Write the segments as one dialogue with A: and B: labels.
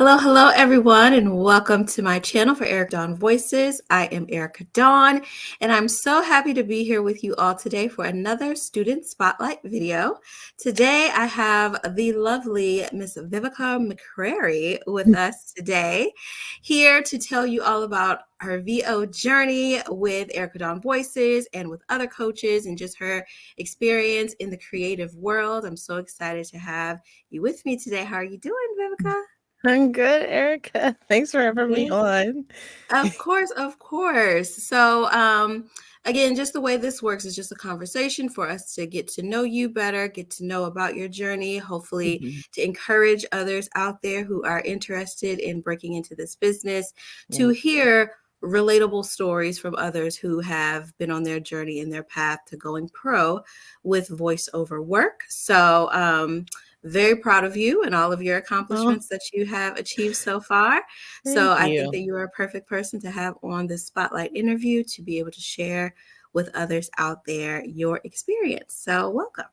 A: Hello, everyone, and welcome to my channel for Eric Dawn Voices. I am Erica Dawn, and I'm so happy to be here with you all today for another student spotlight video. Today, I have the lovely Miss Vivica McCrary with us today, here to tell you all about her VO journey with Erica Dawn Voices and with other coaches and just her experience in the creative world. I'm so excited to have you with me today. How are you doing, Vivica?
B: I'm good, Erica. Thanks for having me
A: Good.
B: on.
A: Of course, of course. So, again, just the way this works is just a conversation for us to get to know you better, get to know about your journey, hopefully
B: Mhm.
A: to encourage others out there who are interested in breaking into this business to
B: Yeah.
A: hear relatable stories from others who have been on their journey in their path to going pro with voiceover work. So, very proud of you and all of your
B: Oh,
A: accomplishments that you have achieved so far. So
B: thank
A: I think
B: you.
A: that you are a perfect person to have on this spotlight interview to be able to share with others out there your experience. So welcome.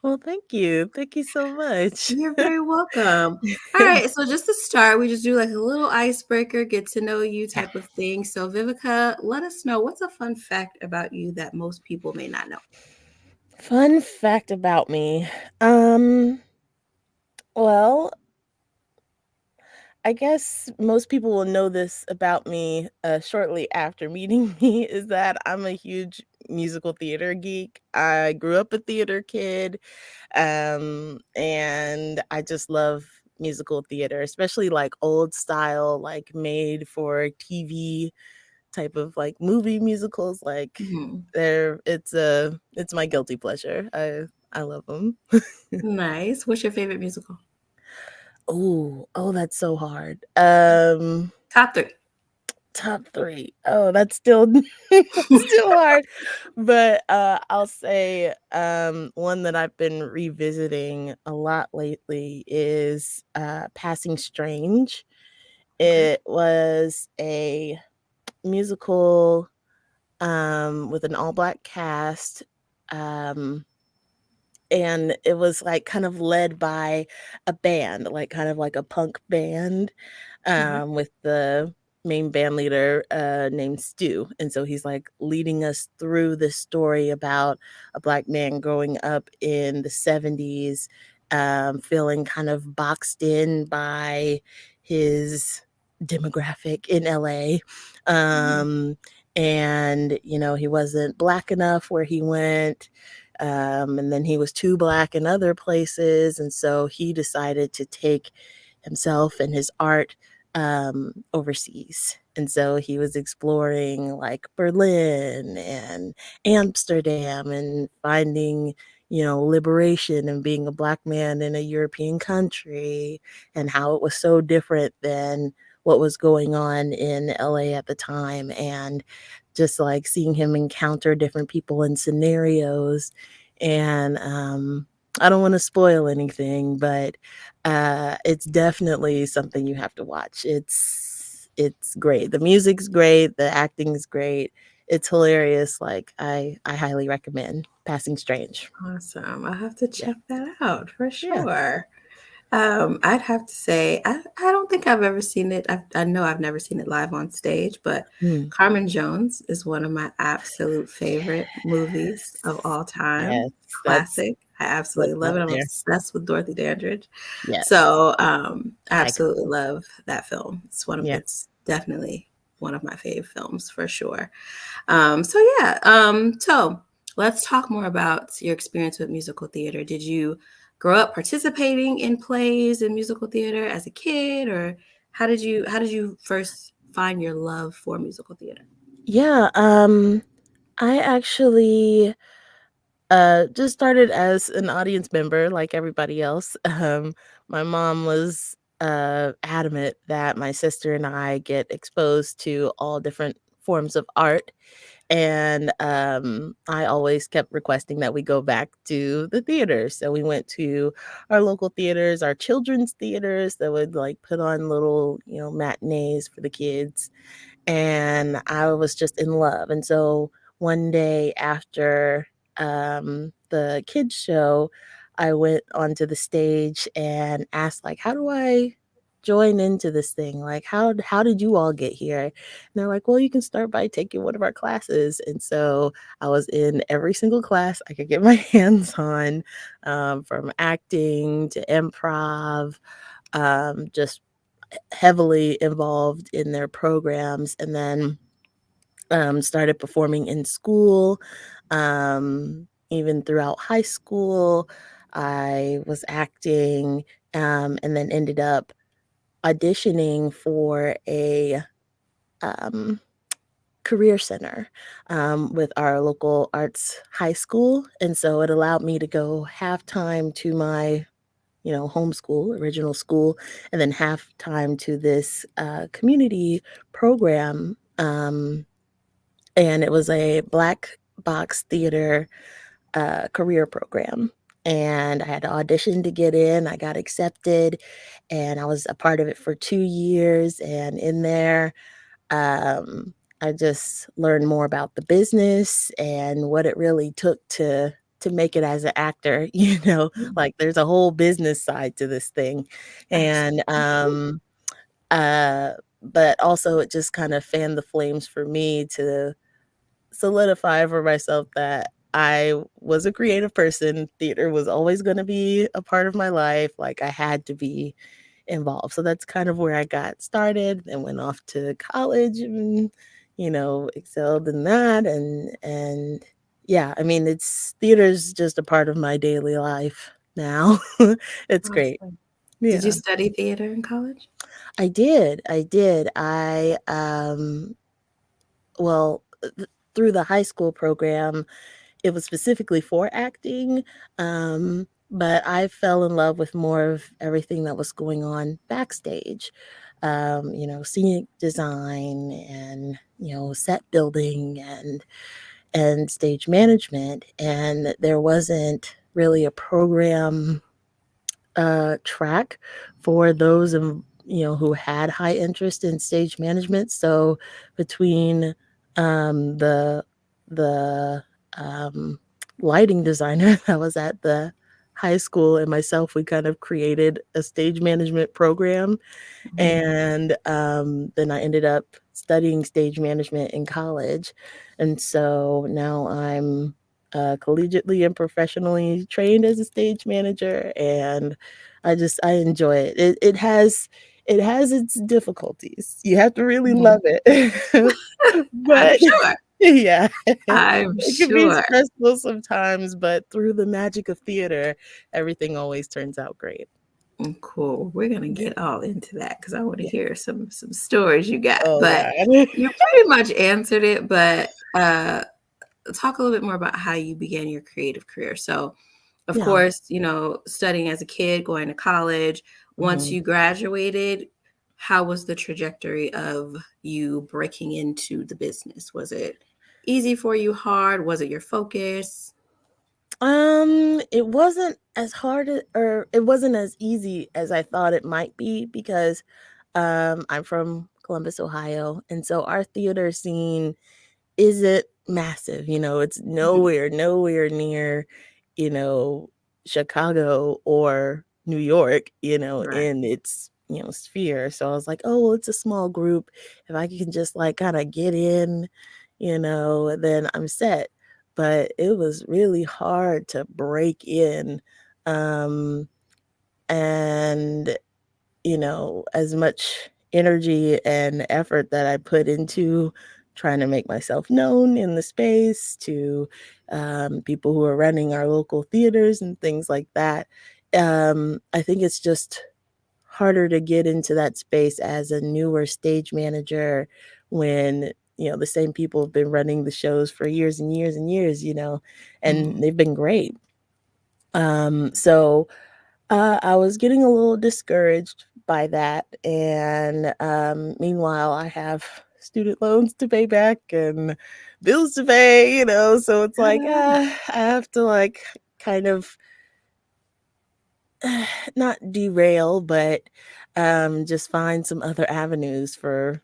B: Well, thank you. Thank you so much.
A: You're very welcome. All right, so just to start, we just do like a little icebreaker, get to know you type of thing. So Vivica, let us know what's a fun fact about you that most people may not know.
B: Fun fact about me. Um, well, I guess most people will know this about me shortly after meeting me is that I'm a huge musical theater geek. I grew up a theater kid. And I just love musical theater, especially like old style, like made for TV type of like movie musicals. Like
A: Mhm.
B: it's my guilty pleasure. I love them.
A: Nice. What's your favorite musical?
B: Oh, that's so hard.
A: Top three.
B: Top three. Oh, that's still that's still hard. But I'll say one that I've been revisiting a lot lately is Passing Strange.
A: Okay.
B: It was a musical with an all black cast. Um and it was like kind of led by a band, like kind of like a punk band,
A: Mhm.
B: with the main band leader named Stu. And so he's like leading us through this story about a black man growing up in the 70s, feeling kind of boxed in by his demographic in LA.
A: Mm.
B: Um, and, he wasn't black enough where he went. And then he was too black in other places. And so he decided to take himself and his art overseas. And so he was exploring like Berlin and Amsterdam and finding, liberation and being a black man in a European country and how it was so different than what was going on in LA at the time. And just like seeing him encounter different people and scenarios. And I don't want to spoil anything, but it's definitely something you have to watch. It's great. The music's great, the acting's great. It's hilarious. Like I highly recommend Passing Strange.
A: Awesome. I'll have to
B: Yeah.
A: check that out for
B: Yeah.
A: sure. I'd have to say I don't think I've ever seen it. I know I've never seen it live on stage, but
B: Mm.
A: Carmen Jones is one of my absolute favorite movies of
B: Yes.
A: all time.
B: Yes.
A: Classic. I
B: That's
A: absolutely love
B: up
A: it. I'm
B: there.
A: obsessed with Dorothy Dandridge.
B: Yes.
A: So, I
B: Icon.
A: absolutely love that film.
B: Yeah.
A: It's definitely one of my fave films for sure. So let's talk more about your experience with musical theater. Did you grow up participating in plays and musical theater as a kid, or how did you first find your love for musical theater?
B: Yeah. I actually just started as an audience member like everybody else. My mom was adamant that my sister and I get exposed to all different forms of art. And I always kept requesting that we go back to the theater. So we went to our local theaters, our children's theaters that would like put on little, matinees for the kids. And I was just in love. And so one day after the kids show, I went onto the stage and asked like, how do I join into this thing. Like, how did you all get here? And they're like, well, you can start by taking one of our classes. And so I was in every single class I could get my hands on, from acting to improv, just heavily involved in their programs. And then started performing in school, even throughout high school. I was acting, and then ended up auditioning for a um, career center, with our local arts high school. And so it allowed me to go half time to my, home school, original school, and then half time to this community program. And it was a black box theater career program. And I had to audition to get in. I got accepted, and I was a part of it for 2 years. And in there, I just learned more about the business and what it really took to make it as an actor.
A: Mm,
B: Like there's a whole business side to this thing, and
A: absolutely.
B: uh, but also it just kind of fanned the flames for me to solidify for myself that I was a creative person. Theater was always going to be a part of my life. Like I had to be involved. So that's kind of where I got started and went off to college and, excelled in that. And yeah, I mean, it's theater's just a part of my daily life now. It's great.
A: Awesome. Did you
B: Yeah.
A: study theater in college?
B: I did. I did. Well, through the high school program, it was specifically for acting, but I fell in love with more of everything that was going on backstage, scenic design and, set building and stage management. And there wasn't really a program track for those who had high interest in stage management. So between the um, lighting designer that was at the high school and myself, we kind of created a stage management program.
A: Mhm.
B: And then I ended up studying stage management in college. And so now I'm collegiately and professionally trained as a stage manager. And I enjoy it. It has its difficulties. You have to really
A: Mhm.
B: love it.
A: I'm
B: But
A: sure.
B: yeah,
A: I'm
B: it can be
A: sure.
B: stressful sometimes, but through the magic of theater, everything always turns out great.
A: Cool. We're gonna
B: Yeah.
A: get all into that because I want to
B: Yeah.
A: hear some stories you got.
B: Oh
A: But
B: God.
A: you pretty much answered it. But talk a little bit more about how you began your creative career. So, of
B: Yeah.
A: course, studying as a kid, going to college. Once
B: Mhm.
A: you graduated, how was the trajectory of you breaking into the business? Was it easy for you, hard? Was it your focus?
B: It wasn't as hard or it wasn't as easy as I thought it might be because I'm from Columbus, Ohio, and so our theater scene isn't massive, it's
A: Mhm.
B: nowhere near, you know, Chicago or New York,
A: Right.
B: in its, sphere. So I was like, oh, well, it's a small group. If I can just like kind of get in, then I'm set. But it was really hard to break in. Um, and as much energy and effort that I put into trying to make myself known in the space to people who are running our local theaters and things like that. I think it's just harder to get into that space as a newer stage manager when the same people have been running the shows for years and years and years, and
A: Mhm.
B: they've been great. So I was getting a little discouraged by that, and, meanwhile, I have student loans to pay back and bills to pay, so it's like,
A: Ah,
B: I have to, like, kind of not derail, but, just find some other avenues for,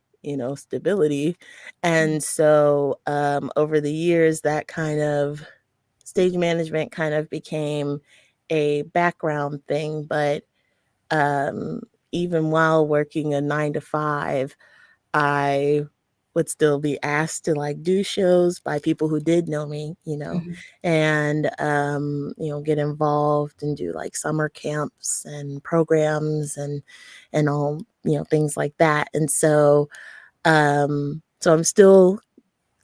B: stability,
A: mm,
B: and so, over the years, that kind of stage management kind of became a background thing, but, um, even while working a 9 to 5, I would still be asked to like do shows by people who did know me,
A: Mhm.
B: and get involved and do like summer camps and programs and all, things like that. And so I'm still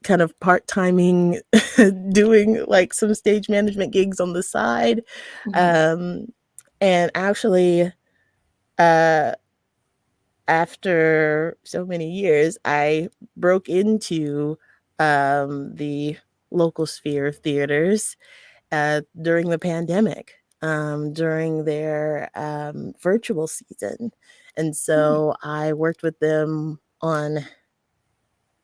B: kind of part-timing doing like some stage management gigs on the side.
A: Mhm.
B: Um and actually, uh after so many years, I broke into the local sphere of theaters during the pandemic, during their virtual season. And
A: Mm.
B: so I worked with them on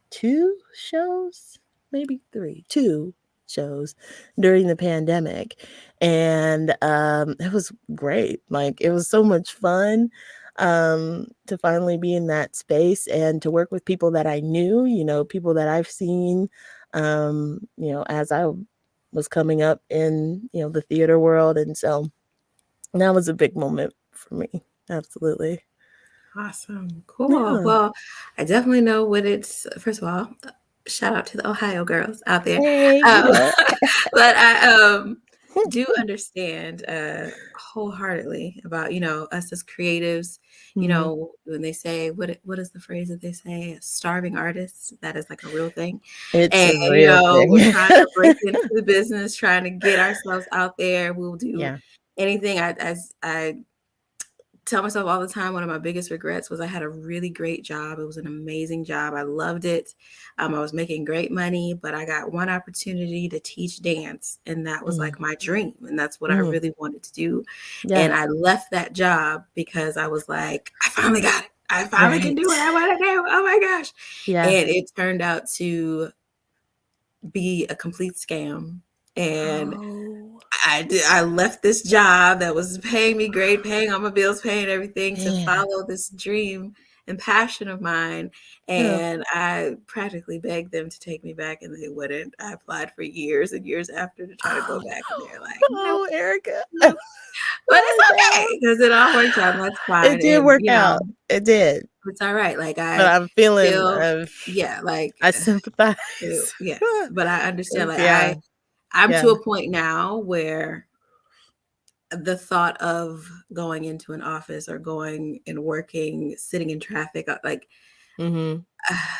B: 2 shows, maybe 3, 2 shows during the pandemic, and, it was great, like, it was so much fun, to finally be in that space and to work with people that I knew, people that I've seen, as I was coming up in, the theater world, and so that was a big moment for me, absolutely.
A: Awesome. Cool.
B: Yeah.
A: Well, I definitely know what it's first of all, shout out to the Ohio girls out there.
B: Hey,
A: Um,
B: yeah.
A: but I do understand wholeheartedly about, us as creatives,
B: Mhm.
A: when they say what is the phrase that they say? Starving artists, that is like a real thing.
B: It's
A: And,
B: a real
A: we're
B: thing.
A: trying to break into the business, trying to get ourselves out there. We'll do
B: Yeah.
A: anything. I tell myself all the time, one of my biggest regrets was I had a really great job. It was an amazing job. I loved it. I was making great money, but I got one opportunity to teach dance, and that was
B: Mm,
A: like my dream. And that's what I
B: mhm.
A: really wanted to do.
B: Yeah,
A: And I left that job because I was like, I finally got it. I finally can
B: right.
A: do what I want to do. Oh my gosh.
B: Yeah.
A: And it turned out to be a complete scam. And
B: Oh,
A: I left this job that was paying me great, paying all my bills, paying everything to
B: man.
A: follow this dream and passion of mine.
B: Yeah.
A: And I practically begged them to take me back, and they wouldn't. I applied for years and years after to try to go
B: Oh,
A: back, and they're like,
B: no.
A: nope,
B: Oh, Erica.
A: nope. But
B: Oh,
A: it's
B: no.
A: okay because it all worked out, and that's
B: It
A: fine.
B: did
A: And
B: work out. It did.
A: it's all right. Like
B: But
A: I
B: I'm feeling
A: still, yeah, like
B: I sympathize.
A: yes, but I understand. Like
B: Yeah.
A: I'm
B: Yeah.
A: to a point now where the thought of going into an office or going and working, sitting in traffic, like
B: Mhm.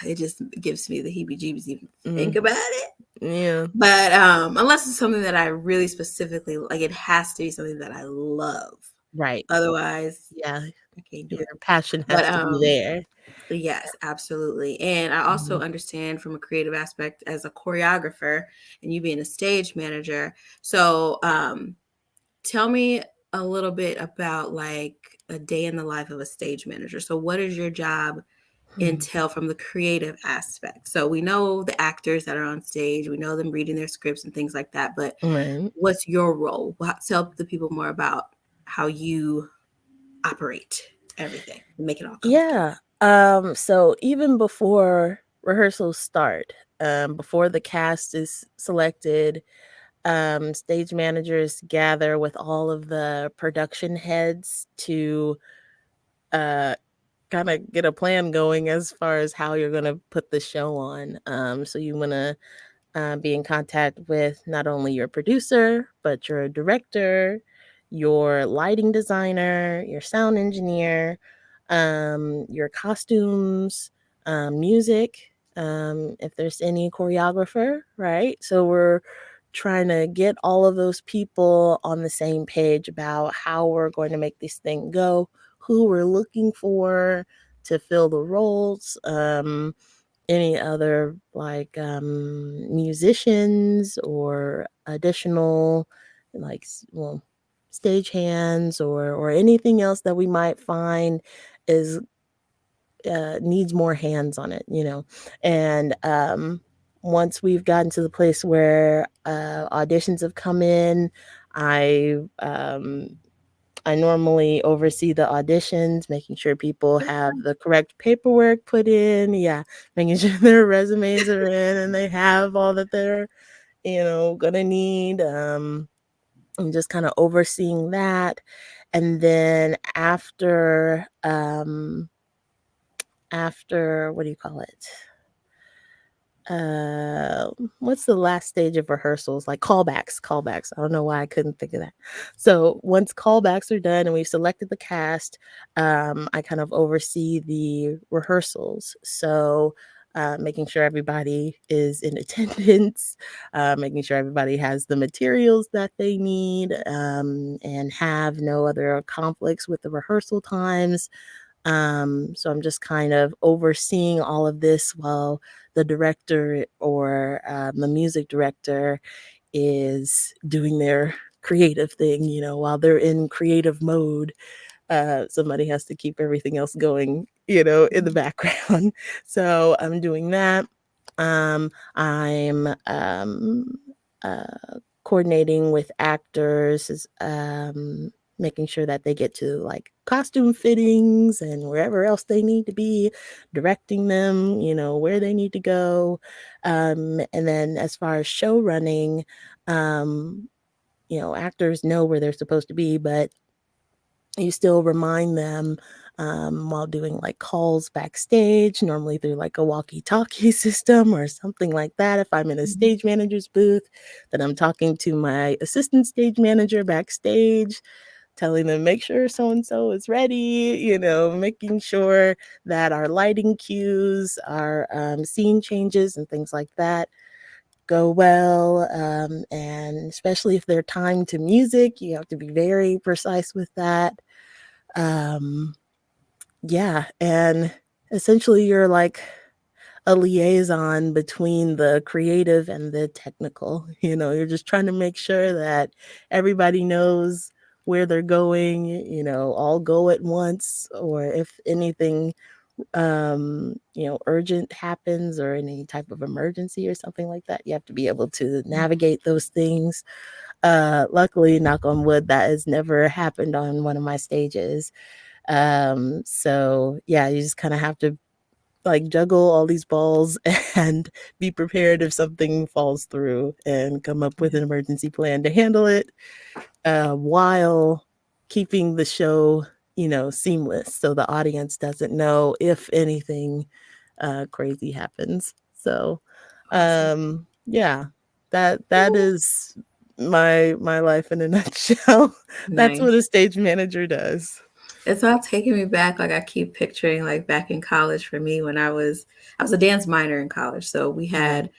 A: it just gives me the heebie-jeebies even think
B: Mm.
A: about it.
B: Yeah.
A: But unless it's something that I really specifically like, it has to be something that I love.
B: Right.
A: Otherwise,
B: Yeah.
A: I can't do
B: Your
A: it.
B: passion
A: But
B: has to be there.
A: yes, absolutely. And I also
B: Mhm.
A: understand from a creative aspect as a choreographer and you being a stage manager. So tell me a little bit about like a day in the life of a stage manager. So what does your job
B: Hmm.
A: entail from the creative aspect? So we know the actors that are on stage, we know them reading their scripts and things like that, but
B: Right.
A: what's your role? Tell the people more about how you operate everything and make it all come together.
B: Yeah. So even before rehearsals start, before the cast is selected, stage managers gather with all of the production heads to uh, kind of get a plan going as far as how you're going to put the show on. So you want to be in contact with not only your producer, but your director, your lighting designer, your sound engineer, your costumes, music, if there's any choreographer, right? So we're trying to get all of those people on the same page about how we're going to make this thing go, who we're looking for to fill the roles. Any other like musicians or additional like stage hands or anything else that we might find is needs more hands on it, and once we've gotten to the place where auditions have come in, i um I normally oversee the auditions, making sure people have the correct paperwork put in. Yeah, making sure their resumes are in and they have all that they're, gonna need. and just kind of overseeing that. And then after what do you call it? uh what's the last stage of rehearsals? Like callbacks. I don't know why I couldn't think of that. So once callbacks are done and we've selected the cast, I kind of oversee the rehearsals. So making sure everybody is in attendance, making sure everybody has the materials that they need, and have no other conflicts with the rehearsal times. So I'm just kind of overseeing all of this while the director or the music director is doing their creative thing, while they're in creative mode. Somebody has to keep everything else going, in the background. So I'm doing that. I'm coordinating with actors, making sure that they get to like costume fittings and wherever else they need to be, directing them, where they need to go. And then as far as show running, actors know where they're supposed to be, but you still remind them while doing like calls backstage, normally through like a walkie-talkie system or something like that. If I'm in a
A: Mhm.
B: stage manager's booth, then I'm talking to my assistant stage manager backstage, telling them make sure so and so is ready, making sure that our lighting cues, our scene changes, and things like that go well. And especially if they're timed to music, you have to be very precise with that. Um, yeah, and essentially you're like a liaison between the creative and the technical. You're just trying to make sure that everybody knows where they're going, all go at once, or if anything urgent happens or any type of emergency or something like that, you have to be able to navigate those things. Luckily, knock on wood, that has never happened on one of my stages. So yeah, you just kind of have to like juggle all these balls and be prepared if something falls through and come up with an emergency plan to handle it, while keeping the show, seamless, so the audience doesn't know if anything crazy happens. So
A: Awesome.
B: yeah, that is my life in a nutshell. That's what
A: Nice.
B: a stage manager does.
A: It's all taking me back. Like I keep picturing like back in college for me when I was a dance minor in college. So we
B: Mhm.
A: had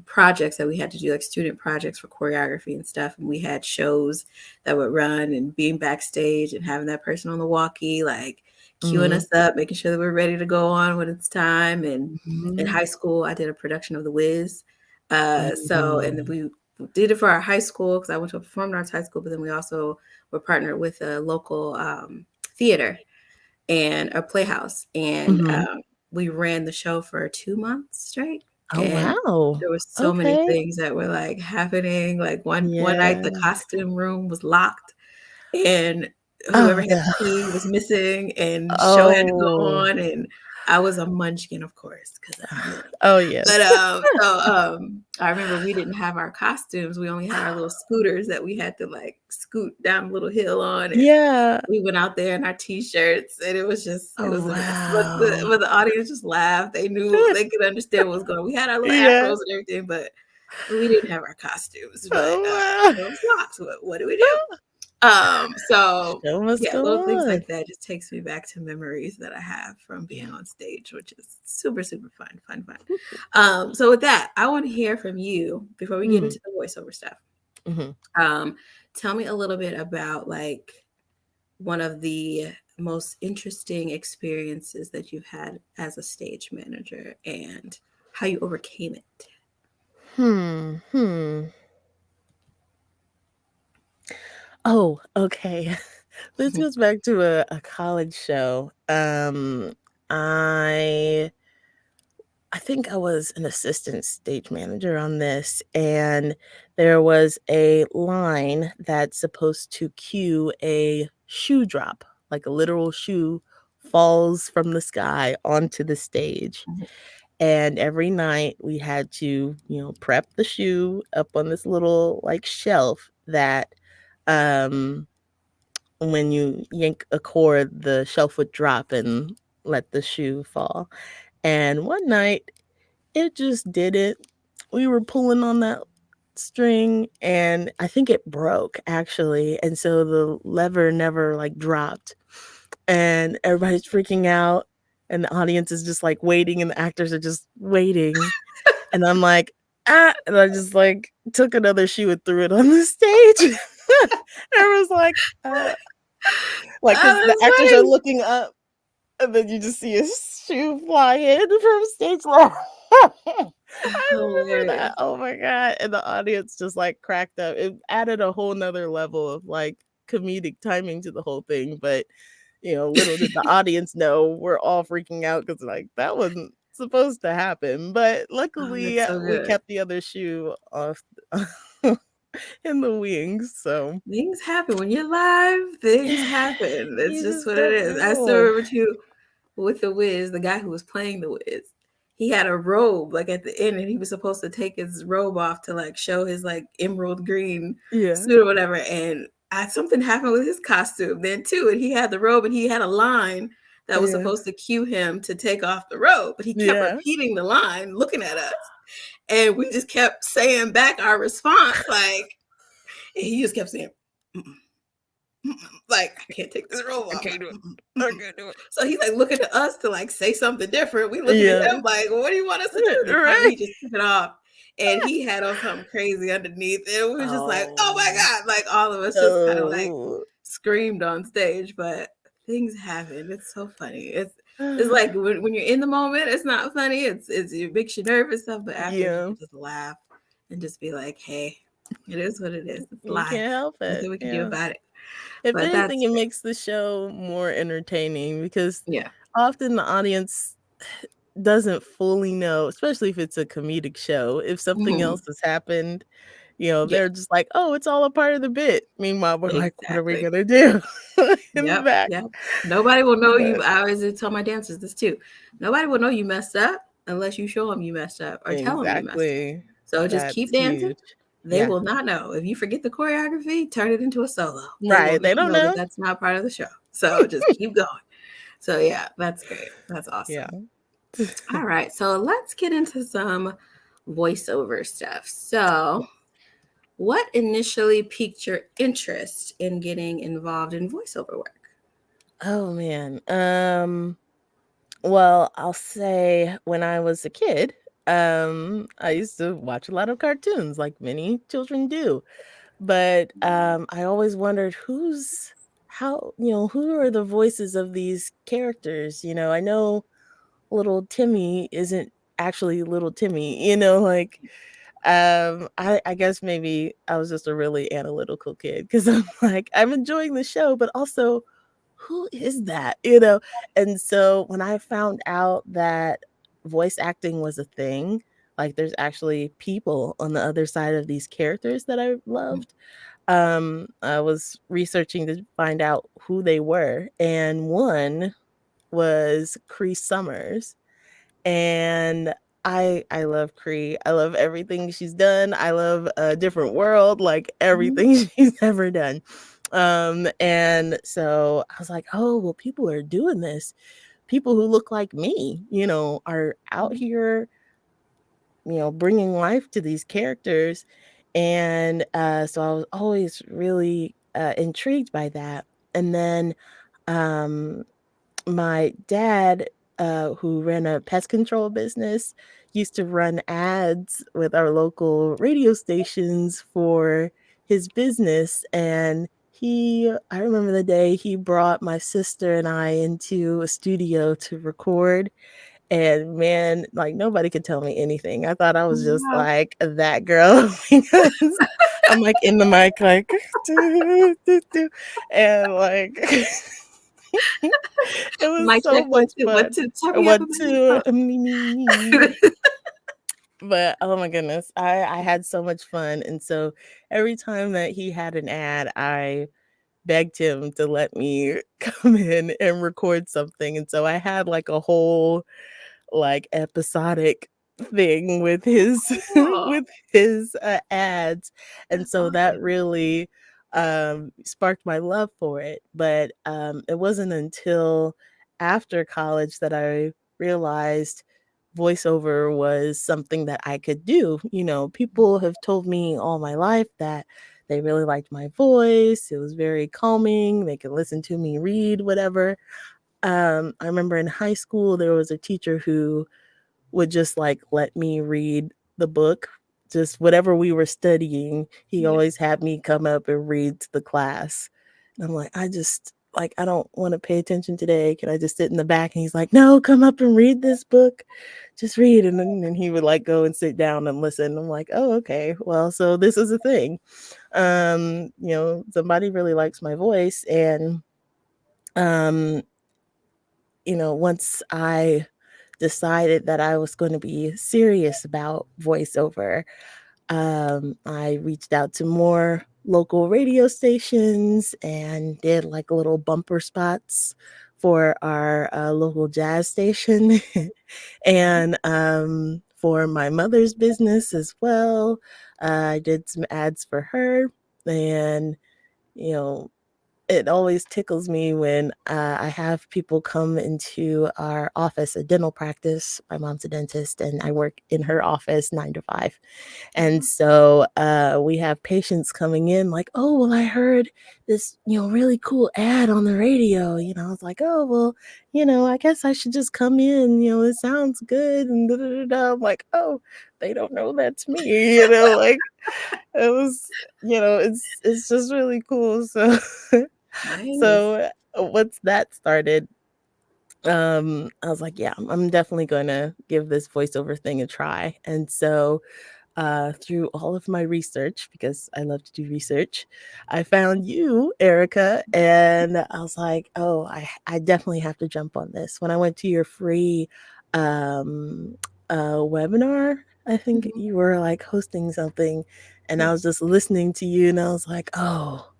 A: projects that we had to do, like student projects for choreography and stuff. And we had shows that would run, and being backstage and having that person on the walkie, like queuing
B: Mhm.
A: us up, making sure that we're ready to go on when it's time. And in
B: Mhm.
A: high school, I did a production of The Wiz. And
B: Mhm.
A: we did it for our high school because I went to a performing arts high school, but then we also were partnered with a local theater and a playhouse, and
B: Mhm.
A: we ran the show for 2 months straight.
B: Oh,
A: And
B: wow.
A: there were so many
B: Okay.
A: things that were like happening. Like one night,
B: Yeah.
A: the costume room was locked, and whoever
B: Oh,
A: had
B: no.
A: the key was missing, and the show had to go
B: Oh.
A: on. And I was a munchkin, of course, because I'm little.
B: Oh,
A: But
B: yes.
A: I remember we didn't have our costumes. We only had our little scooters that we had to like scoot down a little hill on, and
B: Yeah.
A: we went out there in our t-shirts, and it
B: Oh,
A: was a mess.
B: wow.
A: But the audience just laughed. They knew, they could understand what was going on. We had our little
B: Yeah.
A: afros and everything, but we didn't have our costumes. But
B: Oh,
A: it
B: wow.
A: was locked. What do we do? So
B: Show must
A: yeah,
B: go
A: little things
B: on.
A: like that just takes me back to memories that I have from being
B: Yeah.
A: on stage, which is super, super fun. So with that, I want to hear from you before we get
B: Mm.
A: into the voiceover stuff.
B: Mhm.
A: Um, Tell me a little bit about like one of the most interesting experiences that you've had as a stage manager and how you overcame it.
B: Hmm. Oh, okay. This goes back to a college show. I I think I was an assistant stage manager on this, and there was a line that's supposed to cue a shoe drop, like a literal shoe falls from the sky onto the stage. And every night we had to, prep the shoe up on this little like shelf that um, when you yank a cord, the shelf would drop and let the shoe fall. And one night, it just didn't. We were pulling on that string, and I think it broke, actually, and so the lever never, like, dropped, and everybody's freaking out, and the audience is just, like, waiting, and the actors are just waiting, and I'm like, "Ah," and I just, like, took another shoe and threw it on the stage. Everyone's like, like,
A: Oh,
B: 'cause the
A: that's
B: actors are
A: funny.
B: looking up, and then you just see a shoe fly in from stage left. I remember that.
A: Hilarious.
B: Oh my god, and the audience just, like, cracked up. It added a whole 'nother level of, like, comedic timing to the whole thing, but, little did the audience know we're all freaking out because, like, that wasn't supposed to happen, but
A: Oh,
B: luckily,
A: that's so
B: we
A: good.
B: kept the other shoe off in the wings, so
A: Things happen when you're live. Things happen. It's
B: you
A: just
B: just
A: what it
B: don't
A: is. I still
B: know.
A: remember too with the Wiz, the guy who was playing the Wiz. He had a robe like at the end, and he was supposed to take his robe off to like show his like emerald green
B: Yeah,
A: suit or whatever. And something happened with his costume then too. And he had the robe, and he had a line that was
B: yeah,
A: supposed to cue him to take off the robe, but he kept
B: yeah.
A: repeating the line, looking at us, and we just kept saying back our response, like, and he just kept saying, "Mm-mm, mm-mm." Like, I can't take this robe
B: I
A: off.
B: can't
A: Like,
B: do it.
A: mm-mm,
B: I
A: mm-mm.
B: can't do it.
A: So he's like looking at us to like say something different. We looking at
B: Yeah.
A: him like, what do you want us to do? Then finally
B: Right?
A: he just took it off. And he had on something crazy underneath. And we were just like, oh my
B: Oh.
A: God. Like all of us just kind of like
B: Oh.
A: screamed on stage. But things happen. It's so funny. It's like when you're in the moment, it's not funny. It makes you nervous and stuff, but afterwards you
B: Yeah,
A: can just laugh and just be like, hey, it is what it is. It's
B: you
A: life.
B: can't help it,
A: Nothing we can do
B: yeah.
A: about it.
B: If
A: But
B: anything,
A: that's
B: it
A: great.
B: makes the show more entertaining because
A: Yeah.
B: often the audience doesn't fully know, especially if it's a comedic show, if something
A: Mhm.
B: else has happened,
A: Yeah,
B: they're just like, "Oh, it's all a part of the bit." Meanwhile, we're like, "What are we
A: exactly.
B: gonna do?" in the
A: Yep,
B: back.
A: yep. Nobody will know you.
B: But
A: I always tell my dancers this too. Nobody will know you messed up unless you show them you messed up or tell them you messed up.
B: exactly.
A: So just
B: That's
A: keep dancing.
B: huge.
A: They
B: Yeah.
A: will not know. If you forget the choreography, turn it into a solo. They will
B: Right, they
A: not
B: don't
A: know that
B: know.
A: that's not part of the show. So just keep going. So yeah, that's great. That's
B: Yeah.
A: awesome. All right, so let's get into some voiceover stuff. So, what initially piqued your interest in getting involved in voiceover work?
B: Oh, man. Well, I'll say when I was a kid, I used to watch a lot of cartoons like many children do. But I always wondered who are the voices of these characters? I know little Timmy isn't actually little Timmy, like I guess maybe I was just a really analytical kid because I'm like, I'm enjoying the show, but also who is that? And so when I found out that voice acting was a thing, like there's actually people on the other side of these characters that I loved, I was researching to find out who they were, and one was Cree Summers, and I love Cree. I love everything she's done. I love A Different World, like
A: Mhm.
B: everything she's ever done. And so I was like, "Oh, well, people are doing this. People who look like me, are out
A: Mhm.
B: here, bringing life to these characters." And so I was always really intrigued by that. And then um, my dad, who ran a pest control business, used to run ads with our local radio stations for his business. And I remember the day he brought my sister and I into a studio to record. And man, like nobody could tell me anything. I thought I was just
A: Wow.
B: like that girl because I'm like in the mic, like, "Do, do, do," and like it was
A: Mic
B: so
A: check,
B: much
A: one,
B: fun.
A: two. Turn
B: I
A: me up a
B: want
A: minute.
B: to me, me, me, me. But oh my goodness, I had so much fun. And so every time that he had an ad, I begged him to let me come in and record something. And so I had like a whole like episodic thing with his
A: Oh,
B: with his ads. And
A: that's
B: so that
A: awesome.
B: really sparked my love for it. But it wasn't until after college that I realized voiceover was something that I could do. You know, people have told me all my life that they really liked my voice. It was very calming. They could listen to me read, whatever. I remember in high school, there was a teacher who would just like let me read the book, just whatever we were studying. He
A: Yeah.
B: always had me come up and read to the class. And I'm like, I don't want to pay attention today. Can I just sit in the back? And he's like, no, come up and read this book. Just read. And then he would like go and sit down and listen. I'm like, oh, okay. Well, so this is a thing. Somebody really likes my voice. And um, once I decided that I was going to be serious about voiceover, I reached out to more local radio stations and did like little bumper spots for our local jazz station
A: Nice.
B: and for my mother's business as well. I did some ads for her, and you know, it always tickles me when I have people come into our office, a dental practice. My mom's a dentist, and I work in her office 9 to 5. And
A: Oh,
B: so we have patients coming in like, oh, well, I heard this, really cool ad on the radio. I was like, oh, well, I guess I should just come in. It sounds good. And da, da, da, da. I'm like, oh, they don't know that's me. Like it was, it's just really cool. So,
A: nice.
B: so once that started, I was like, yeah, I'm definitely going to give this voiceover thing a try. And so through all of my research, because I love to do research, I found you, Erica, and I was like, oh, I definitely have to jump on this. When I went to your free um, webinar, I think
A: Mhm.
B: you were like hosting something, and I
A: Yeah.
B: was just listening to you, and I was like, oh,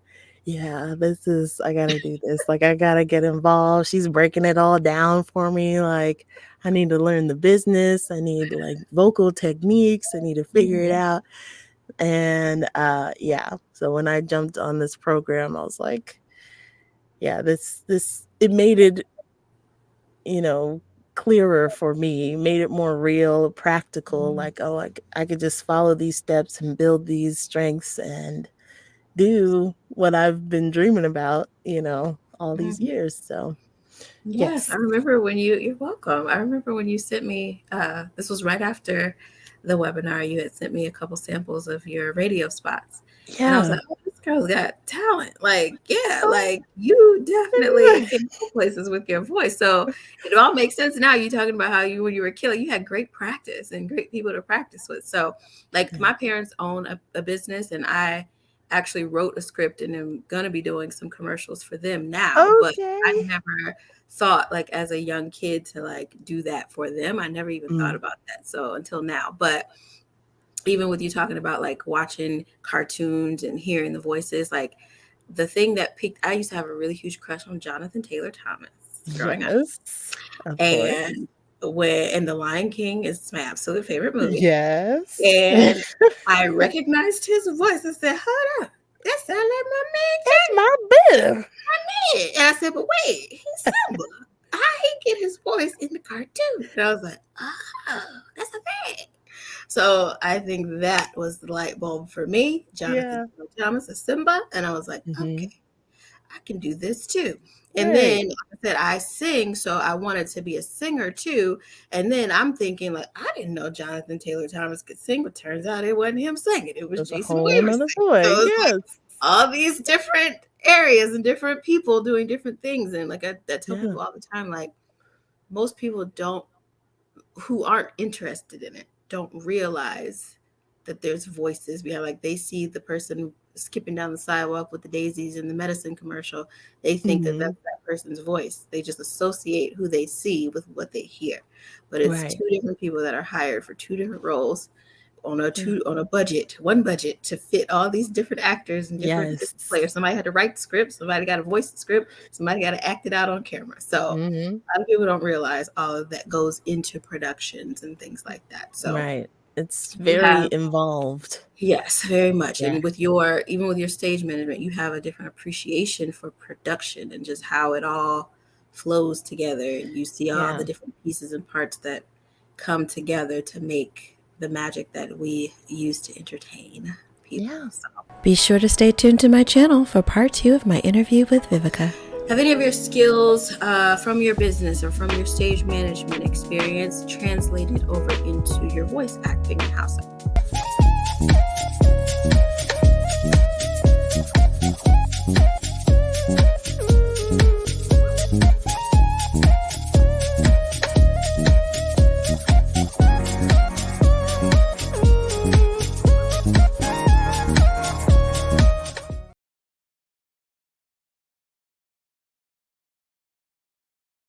B: yeah, I gotta do this. Like, I gotta get involved. She's breaking it all down for me. Like, I need to learn the business. I need like vocal techniques. I need to figure it
A: Mhm.
B: out. And yeah, so when I jumped on this program, I was like, yeah, this it made it, you know, clearer for me, made it more real, practical.
A: Mhm.
B: Like, oh, I could just follow these steps and build these strengths and do what I've been dreaming about, all these
A: Mhm.
B: years. So,
A: Yes, I
B: yes.
A: remember when you're welcome. I remember when you sent me, this was right after the webinar, you had sent me a couple samples of your radio spots. And I was
B: Yeah.
A: like, oh, this girl's got talent. Like, yeah,
B: Oh,
A: like you definitely
B: yeah.
A: can go places with your voice. So it all makes sense now. You talking about how you, when you were a kid, you had great practice and great people to practice with. So, like,
B: Yeah.
A: my parents own a business, and I actually wrote a script and am going to be doing some commercials for them now. But I
B: Okay.
A: never thought like as a young kid to like do that for them. I never even thought
B: Mm,
A: about that. So until now. But even with you talking about like watching cartoons and hearing the voices, like the thing that piqued, I used to have a really huge crush on Jonathan Taylor Thomas growing up.
B: yes, of course.
A: And and The Lion King is my absolute favorite movie.
B: Yes.
A: And I recognized his voice. I said, hold up, that sounds like my
B: That's
A: man
B: my boo.
A: King. And I said, but wait, he's Simba. How he get his voice in the cartoon? And I was like, oh, that's a thing. So I think that was the light bulb for me. Jonathan
B: Yeah.
A: Taylor Thomas as Simba. And I was like,
B: Hmm.
A: okay, I can do this too. And
B: Right.
A: then like I said, I sing, so I wanted to be a singer too. And then I'm thinking, like, I didn't know Jonathan Taylor Thomas could sing, but turns out it wasn't him singing, it was
B: That's a
A: Jason
B: whole
A: Weaver
B: nother
A: singing. So
B: boy.
A: it's like
B: Yes.
A: all these different areas and different people doing different things. And like I tell
B: Yeah.
A: people all the time, like most people don't who aren't interested in it don't realize that there's voices behind, like they see the person skipping down the sidewalk with the daisies in the medicine commercial, they think that
B: Hmm.
A: that's that person's voice, they just associate who they see with what they hear, but it's
B: Right.
A: two different people that are hired for two different roles
B: Yeah.
A: on a budget, one budget to fit all these different actors and different
B: Yes.
A: players. Somebody had to write the script, somebody got to voice the script, somebody got to act it out on camera. So
B: Hmm.
A: a lot of people don't realize all of that goes into productions and things like that. So
B: Right. It's
A: You
B: very
A: have
B: involved.
A: Yes, very much.
B: Yeah.
A: And even with your stage management, you have a different appreciation for production and just how it all flows together. And you see all
B: Yeah.
A: the different pieces and parts that come together to make the magic that we use to entertain people.
B: Yeah.
A: So be sure to stay tuned to my channel for part 2 of my interview with Vivica. Have any of your skills from your business or from your stage management experience translated over into your voice acting and how so?